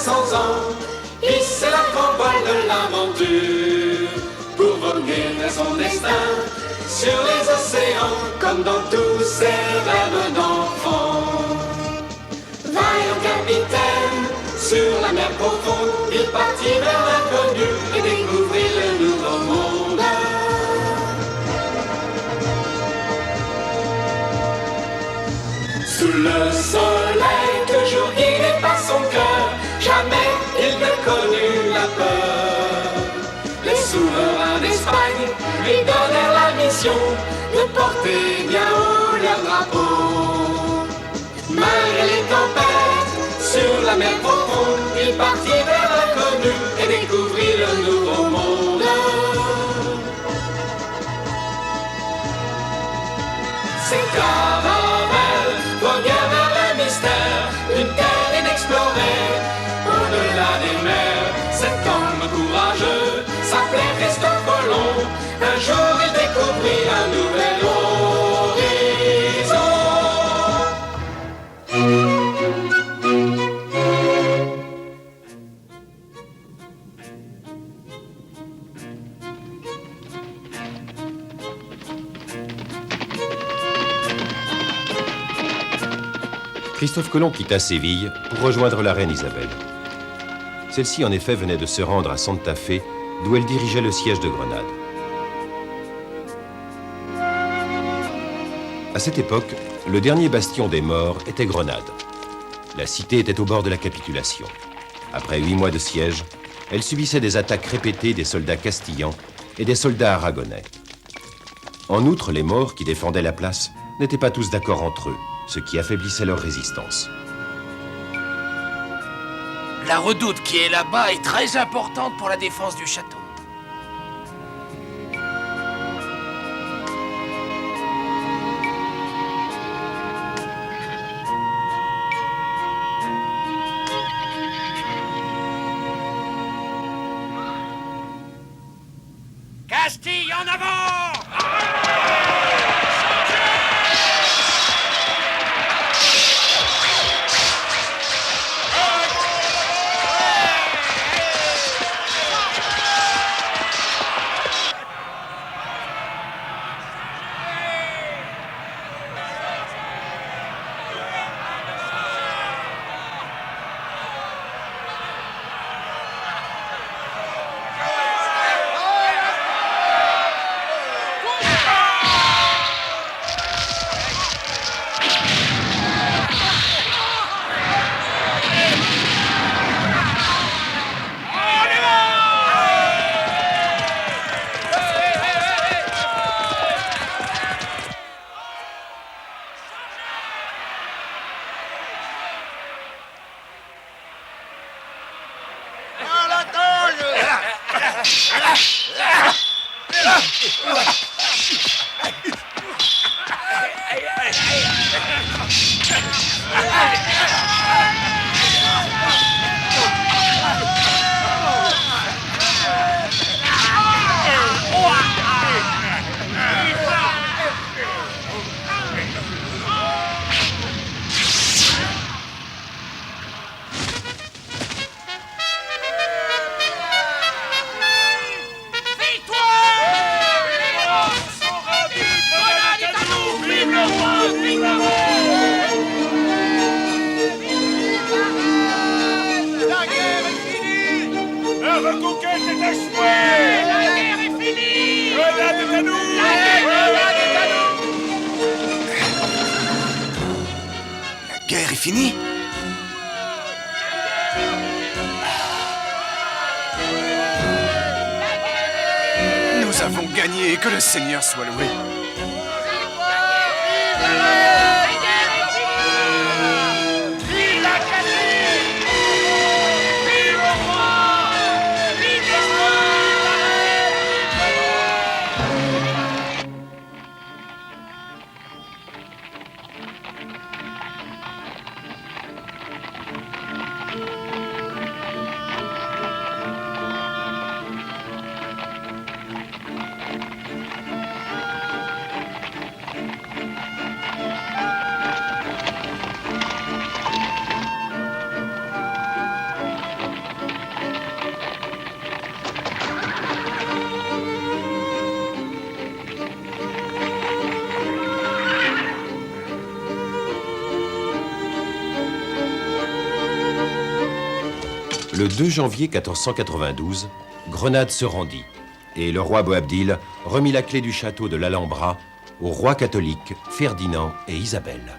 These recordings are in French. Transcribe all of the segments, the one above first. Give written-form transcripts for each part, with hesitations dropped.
500 ans, hisser la grande de l'aventure, pour voguer vers son destin, sur les océans, comme dans tous ses rêves d'enfant. Vaillant capitaine, sur la mer profonde, il partit vers l'inconnu et découvrit le nouveau monde. Sous le soleil, toujours guidé par son cœur, jamais il ne connut la peur. Les souverains d'Espagne lui donnèrent la mission de porter bien haut leur drapeau. Malgré les tempêtes, sur la mer profonde, il partit vers l'inconnu et découvrit le nouveau monde. Ces caravelles voguèrent vers le mystère d'une terre inexplorée, au-delà des mers. Cet homme courageux s'appelait Christophe Colomb. Un jour il découvrit un nouvel horizon. Christophe Colomb quitta Séville pour rejoindre la reine Isabelle. Celle-ci, en effet, venait de se rendre à Santa Fe, d'où elle dirigeait le siège de Grenade. À cette époque, le dernier bastion des morts était Grenade. La cité était au bord de la capitulation. Après 8 mois de siège, elle subissait des attaques répétées des soldats castillans et des soldats aragonais. En outre, les morts qui défendaient la place n'étaient pas tous d'accord entre eux, ce qui affaiblissait leur résistance. La redoute qui est là-bas est très importante pour la défense du château. Castille en avant! Fini? Nous avons gagné, que le Seigneur soit loué. Le 2 janvier 1492, Grenade se rendit et le roi Boabdil remit la clé du château de l'Alhambra aux rois catholiques Ferdinand et Isabelle.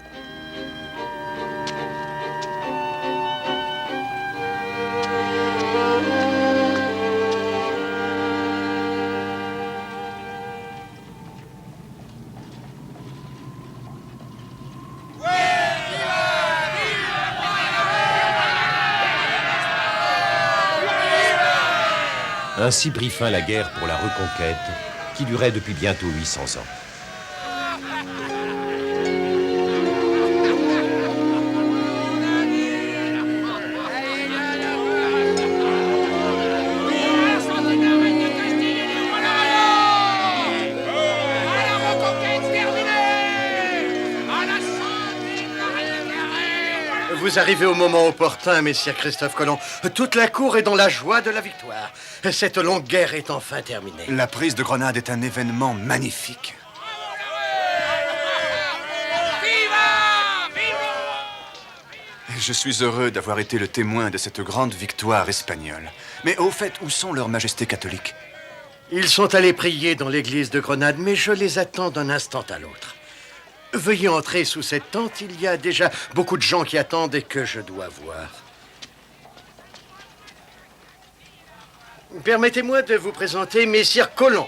Ainsi prit fin la guerre pour la reconquête, qui durait depuis bientôt 800 ans. Vous arrivez au moment opportun, messire Christophe Colomb. Toute la cour est dans la joie de la victoire. Cette longue guerre est enfin terminée. La prise de Grenade est un événement magnifique. Je suis heureux d'avoir été le témoin de cette grande victoire espagnole. Mais au fait, où sont leurs majestés catholiques? Ils sont allés prier dans l'église de Grenade, mais je les attends d'un instant à l'autre. Veuillez entrer sous cette tente, il y a déjà beaucoup de gens qui attendent et que je dois voir. Permettez-moi de vous présenter messire Colomb.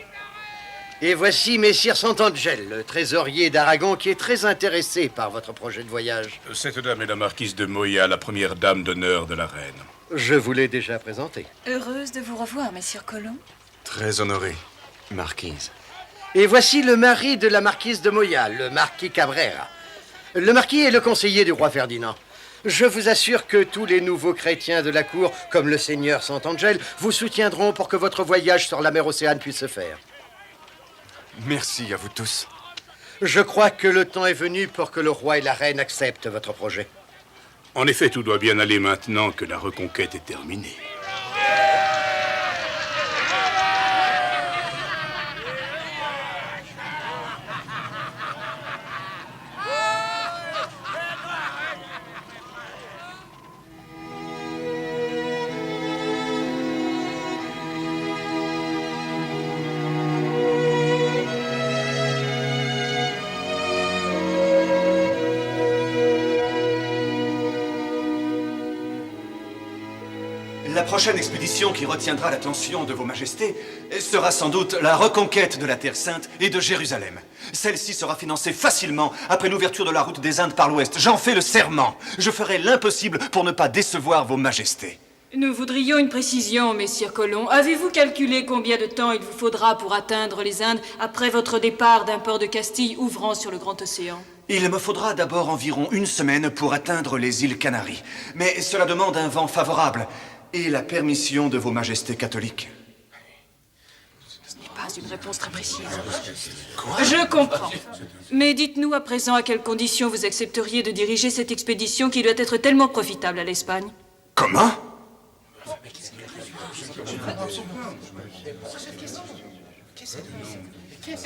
Et voici messire Santangel, le trésorier d'Aragon, qui est très intéressé par votre projet de voyage. Cette dame est la marquise de Moya, la première dame d'honneur de la reine. Je vous l'ai déjà présenté. Heureuse de vous revoir, messire Colomb. Très honoré, marquise. Et voici le mari de la marquise de Moya, le marquis Cabrera. Le marquis est le conseiller du roi Ferdinand. Je vous assure que tous les nouveaux chrétiens de la cour, comme le seigneur Santangel, vous soutiendront pour que votre voyage sur la mer Océane puisse se faire. Merci à vous tous. Je crois que le temps est venu pour que le roi et la reine acceptent votre projet. En effet, tout doit bien aller maintenant que la reconquête est terminée. La prochaine expédition qui retiendra l'attention de vos majestés sera sans doute la reconquête de la Terre Sainte et de Jérusalem. Celle-ci sera financée facilement après l'ouverture de la route des Indes par l'ouest. J'en fais le serment. Je ferai l'impossible pour ne pas décevoir vos majestés. Nous voudrions une précision, messire Colomb. Avez-vous calculé combien de temps il vous faudra pour atteindre les Indes après votre départ d'un port de Castille ouvrant sur le grand océan? Il me faudra d'abord environ 1 semaine pour atteindre les îles Canaries. Mais cela demande un vent favorable et la permission de vos majestés catholiques. Ce n'est pas une réponse très précise. Je comprends. Mais dites-nous à présent à quelles conditions vous accepteriez de diriger cette expédition qui doit être tellement profitable à l'Espagne. Comment ?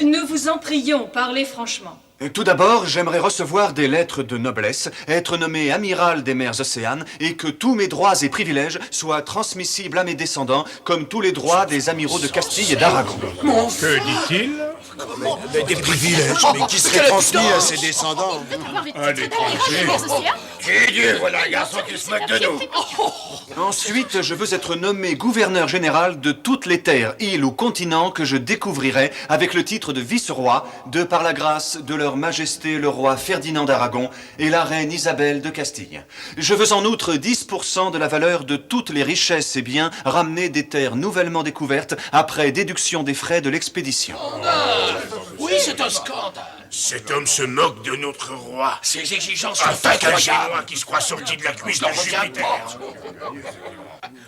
Nous vous en prions, parlez franchement. Tout d'abord, j'aimerais recevoir des lettres de noblesse, être nommé amiral des mers océanes et que tous mes droits et privilèges soient transmissibles à mes descendants comme tous les droits des amiraux de Castille et d'Aragon. Que dit-il? Des privilèges, mais qui seraient transmis à ses descendants. À l'étranger. Qui Dieu, voilà un garçon qui se moque de nous. Ensuite, je veux être nommé gouverneur général de toutes les terres, îles ou continents que je découvrirai avec le titre de vice-roi, de par la grâce de leur majesté le roi Ferdinand d'Aragon et la reine Isabelle de Castille. Je veux en outre 10% de la valeur de toutes les richesses et biens ramenés des terres nouvellement découvertes après déduction des frais de l'expédition. Oui, c'est un scandale. Cet homme se moque de notre roi. Ces exigences sont Un incroyables. Génois qui se croit sorti de la cuisse de Jupiter.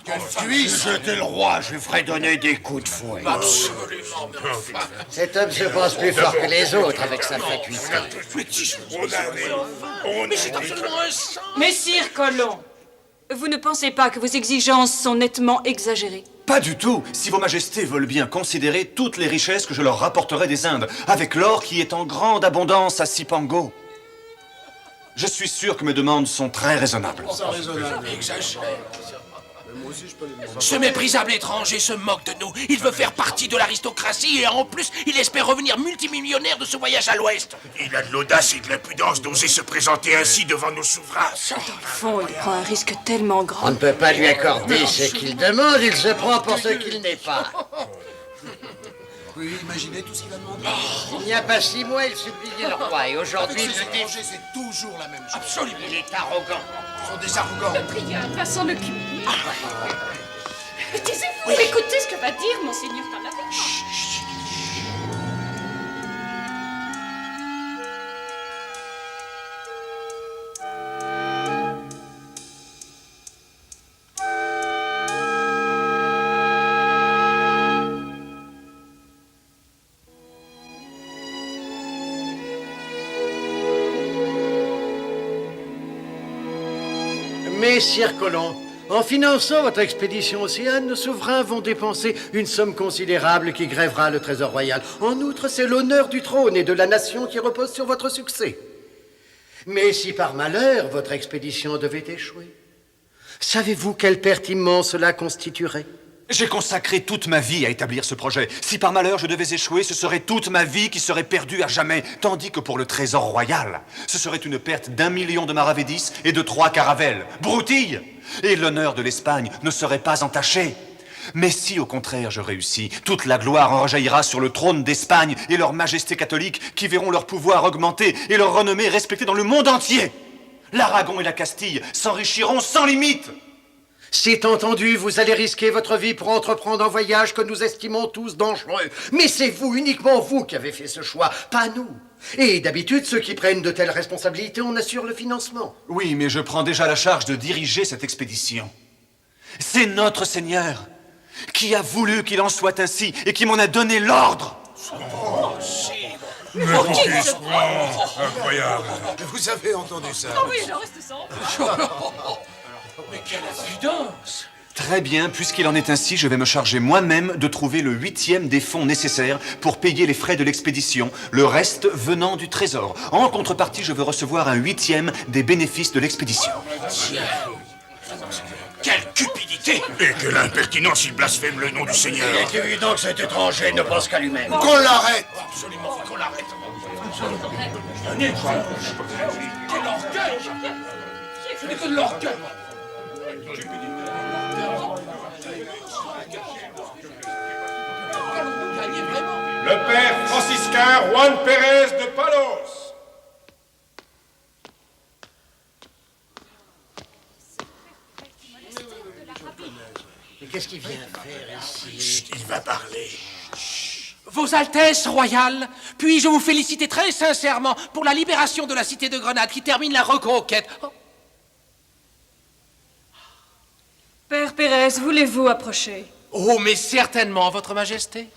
J'étais le roi, je lui ferais donner des coups de fouet. Absolument. Cet homme se pense plus fort que les autres avec sa fatuité. Mais c'est absolument un sang. Messire Colomb, vous ne pensez pas que vos exigences sont nettement exagérées? Pas du tout, si vos majestés veulent bien considérer toutes les richesses que je leur rapporterai des Indes, avec l'or qui est en grande abondance à Cipango. Je suis sûr que mes demandes sont très raisonnables. Ce méprisable étranger se moque de nous. Il veut faire partie de l'aristocratie et en plus, il espère revenir multimillionnaire de ce voyage à l'Ouest. Il a de l'audace et de l'impudence d'oser se présenter ainsi devant nos souverains. Dans le fond, il prend un risque tellement On grand. ne peut pas lui accorder ce qu'il demande, il se prend pour ce qu'il n'est pas. Oui, imaginez tout ce qu'il va demander. Il n'y a pas 6 mois, il suppliait le roi, et aujourd'hui, il Ces le dit. étrangers, c'est toujours la même chose. Absolument. Il est arrogant. Ils sont des arrogants. Le prieur va s'en occuper. Taisez-vous, écoutez ce que va dire Monseigneur Talavera. Messire Colomb, en finançant votre expédition océane, nos souverains vont dépenser une somme considérable qui grèvera le trésor royal. En outre, c'est l'honneur du trône et de la nation qui repose sur votre succès. Mais si par malheur votre expédition devait échouer, savez-vous quelle perte immense cela constituerait? J'ai consacré toute ma vie à établir ce projet. Si par malheur je devais échouer, ce serait toute ma vie qui serait perdue à jamais. Tandis que pour le trésor royal, ce serait une perte d'1 million de maravédis et de 3 caravelles. Broutilles! Et l'honneur de l'Espagne ne serait pas entaché. Mais si au contraire je réussis, toute la gloire en rejaillira sur le trône d'Espagne et leur majesté catholique qui verront leur pouvoir augmenter et leur renommée respectée dans le monde entier. L'Aragon et la Castille s'enrichiront sans limite. C'est entendu, vous allez risquer votre vie pour entreprendre un voyage que nous estimons tous dangereux. Mais c'est vous, uniquement vous, qui avez fait ce choix, pas nous. Et d'habitude, ceux qui prennent de telles responsabilités en assurent le financement. Oui, mais je prends déjà la charge de diriger cette expédition. C'est notre Seigneur qui a voulu qu'il en soit ainsi et qui m'en a donné l'ordre. Incroyable. Vous avez entendu ça? Oui, j'en reste sans. Mais quelle impudence! Très bien, puisqu'il en est ainsi, je vais me charger moi-même de trouver le 8e des fonds nécessaires pour payer les frais de l'expédition, le reste venant du trésor. En contrepartie, je veux recevoir un 8e des bénéfices de l'expédition. Quelle cupidité! Et quelle impertinence, il blasphème le nom du Seigneur. Il est évident que cet étranger ne pense qu'à lui-même. Qu'on l'arrête. Absolument, faut qu'on l'arrête. Un étrange! Quel orgueil! Ce n'est que de l'orgueil! Le père franciscain Juan Pérez de Palos. Mais qu'est-ce qu'il vient faire ici? Il va parler. Vos Altesses royales, puis-je vous féliciter très sincèrement pour la libération de la cité de Grenade qui termine la reconquête. Oh, Père Pérez, voulez-vous approcher? oh, mais certainement, Votre Majesté.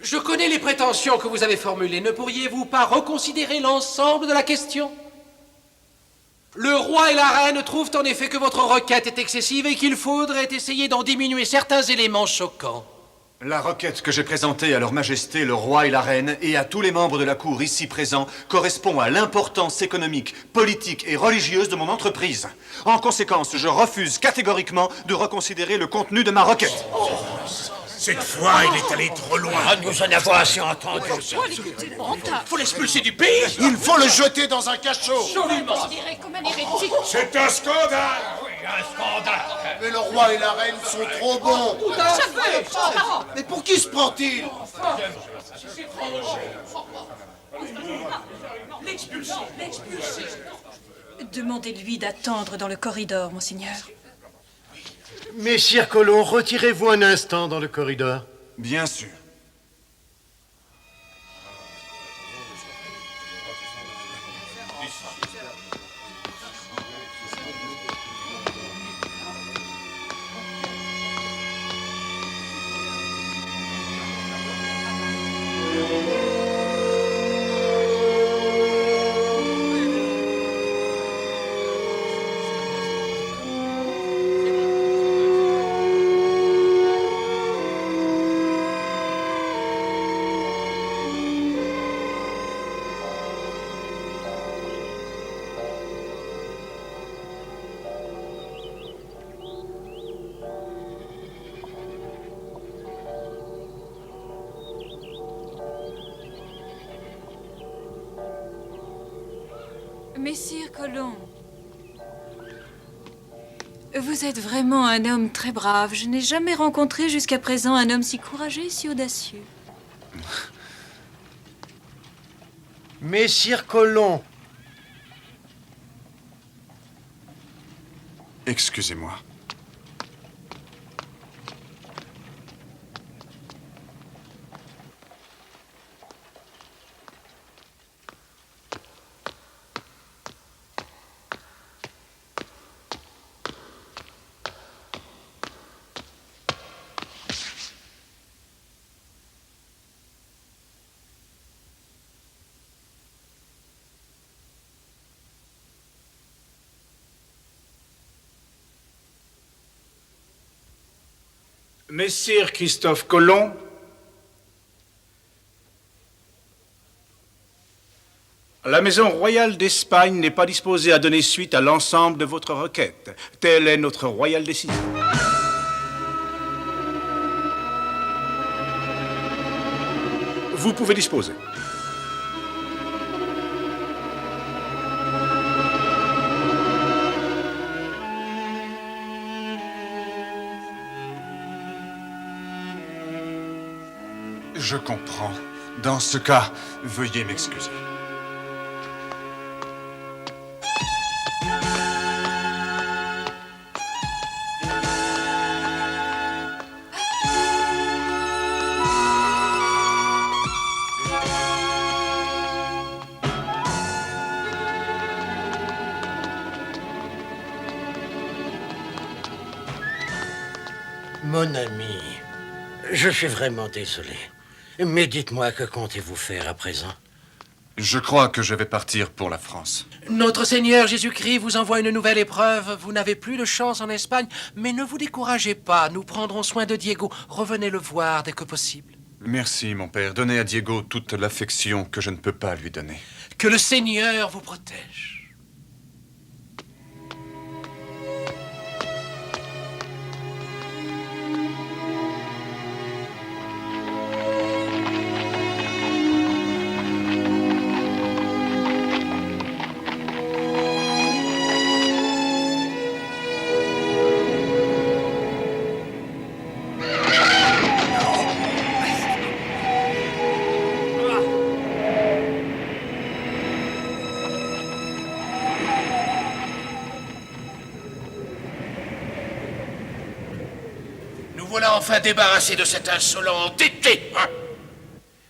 Je connais les prétentions que vous avez formulées. Ne pourriez-vous pas reconsidérer l'ensemble de la question? Le roi et la reine trouvent en effet que votre requête est excessive et qu'il faudrait essayer d'en diminuer certains éléments choquants. La requête que j'ai présentée à leur majesté, le roi et la reine, et à tous les membres de la cour ici présents, correspond à l'importance économique, politique et religieuse de mon entreprise. En conséquence, je refuse catégoriquement de reconsidérer le contenu de ma requête. Cette fois, il est allé trop loin. Nous en avons assez entendu. Faut l'expulser du pays. Il faut le jeter dans un cachot. Considéré comme un hérétique. C'est un scandale. Mais le roi et la reine sont trop bons. Mais pour qui se prend-il? Demandez-lui d'attendre dans le corridor, Monseigneur. Messire Colomb, retirez-vous un instant dans le corridor. Bien sûr. Messire Colomb, vous êtes vraiment un homme très brave. Je n'ai jamais rencontré jusqu'à présent un homme si courageux et si audacieux. Messire Colomb. Excusez-moi. Messire Christophe Colomb, la Maison royale d'Espagne n'est pas disposée à donner suite à l'ensemble de votre requête. Telle est notre royale décision. Vous pouvez disposer. Je comprends. Dans ce cas, veuillez m'excuser. Mon ami, je suis vraiment désolé. Mais dites-moi, que comptez-vous faire à présent? Je crois que je vais partir pour la France. Notre Seigneur Jésus-Christ vous envoie une nouvelle épreuve. Vous n'avez plus de chance en Espagne, mais ne vous découragez pas. Nous prendrons soin de Diego. Revenez le voir dès que possible. Merci, mon père. Donnez à Diego toute l'affection que je ne peux pas lui donner. Que le Seigneur vous protège. Voilà enfin débarrassé de cet insolent entêté, hein?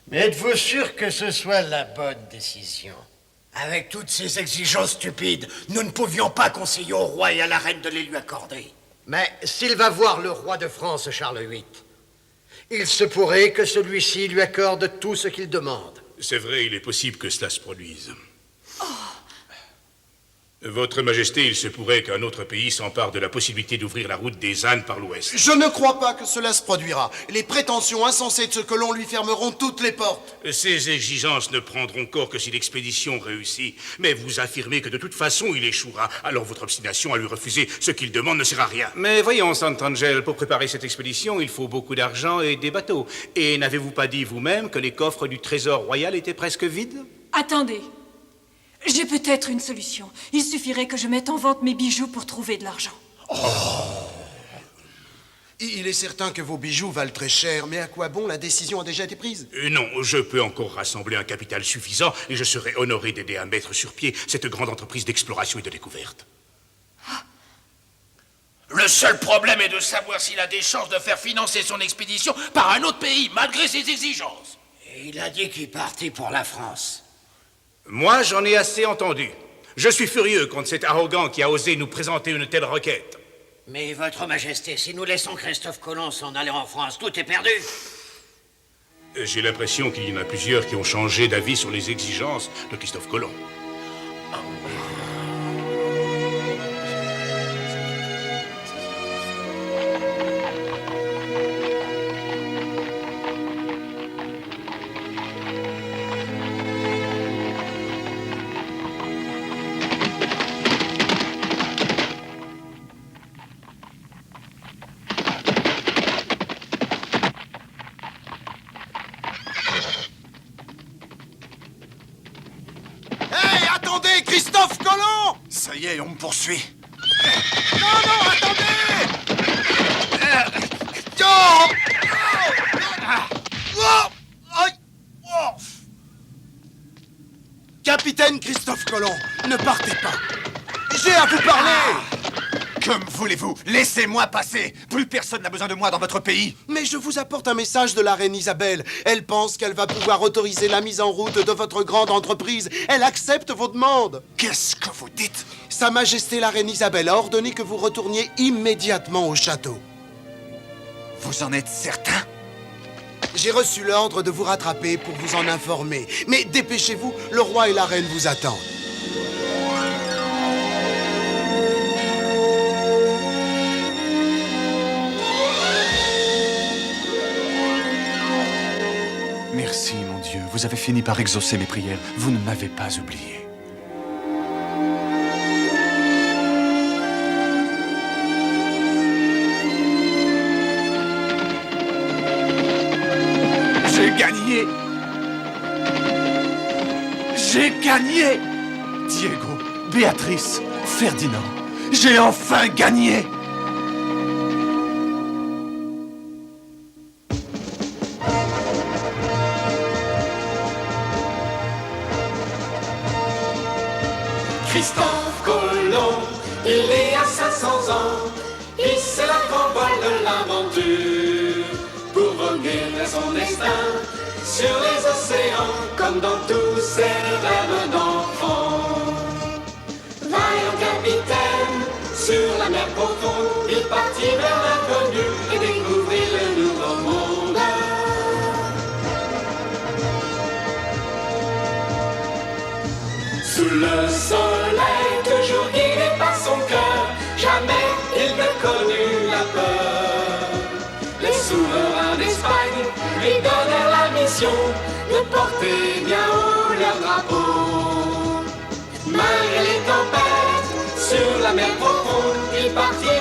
Mais êtes-vous sûr que ce soit la bonne décision? Avec toutes ces exigences stupides, nous ne pouvions pas conseiller au roi et à la reine de les lui accorder. Mais s'il va voir le roi de France, Charles VIII, il se pourrait que celui-ci lui accorde tout ce qu'il demande. C'est vrai, il est possible que cela se produise. Votre Majesté, il se pourrait qu'un autre pays s'empare de la possibilité d'ouvrir la route des Indes par l'ouest. Je ne crois pas que cela se produira. Les prétentions insensées de ce colon lui fermeront toutes les portes. Ces exigences ne prendront corps que si l'expédition réussit. Mais vous affirmez que de toute façon il échouera. Alors votre obstination à lui refuser ce qu'il demande ne sert à rien. Mais voyons, Sant'Angel, pour préparer cette expédition, il faut beaucoup d'argent et des bateaux. Et n'avez-vous pas dit vous-même que les coffres du trésor royal étaient presque vides? Attendez. J'ai peut-être une solution. Il suffirait que je mette en vente mes bijoux pour trouver de l'argent. Il est certain que vos bijoux valent très cher, mais à quoi bon? La décision a déjà été prise. Non, je peux encore rassembler un capital suffisant et je serai honoré d'aider à mettre sur pied cette grande entreprise d'exploration et de découverte. Le seul problème est de savoir s'il a des chances de faire financer son expédition par un autre pays, malgré ses exigences. Et il a dit qu'il partait pour la France. Moi, j'en ai assez entendu. Je suis furieux contre cet arrogant qui a osé nous présenter une telle requête. Mais votre Majesté, si nous laissons Christophe Colomb s'en aller en France, tout est perdu. J'ai l'impression qu'il y en a plusieurs qui ont changé d'avis sur les exigences de Christophe Colomb. Hey, attendez, Christophe Ça y est, on me poursuit. Capitaine Christophe Colomb, ne partez pas. J'ai à vous parler. Comme voulez-vous? Laissez-moi passer. Plus personne n'a besoin de moi dans votre pays. Mais je vous apporte un message de la reine Isabelle. Elle pense qu'elle va pouvoir autoriser la mise en route de votre grande entreprise. Elle accepte vos demandes. Qu'est-ce que vous dites? Sa Majesté la reine Isabelle a ordonné que vous retourniez immédiatement au château. Vous en êtes certain? J'ai reçu l'ordre de vous rattraper pour vous en informer. Mais dépêchez-vous, le roi et la reine vous attendent. Merci, mon Dieu. Vous avez fini par exaucer mes prières. Vous ne m'avez pas oublié. J'ai gagné! J'ai gagné! Diego, Béatrice, Ferdinand, j'ai enfin gagné! Christophe Colomb, il est à 500 ans, il c'est la grand vol de l'aventure, pour voguer vers son destin, sur les océans, comme dans tous ses rêves d'enfant. Vaillant capitaine, sur la mer profonde, il partit vers l'inconnu et découvrit le nouveau monde. Sous le soleil, toujours guidé par son cœur, jamais il ne connut la peur. Les souverains d'Espagne lui donnèrent la mission de porter bien haut leur drapeau. Malgré les tempêtes, sur la mer profonde, il partit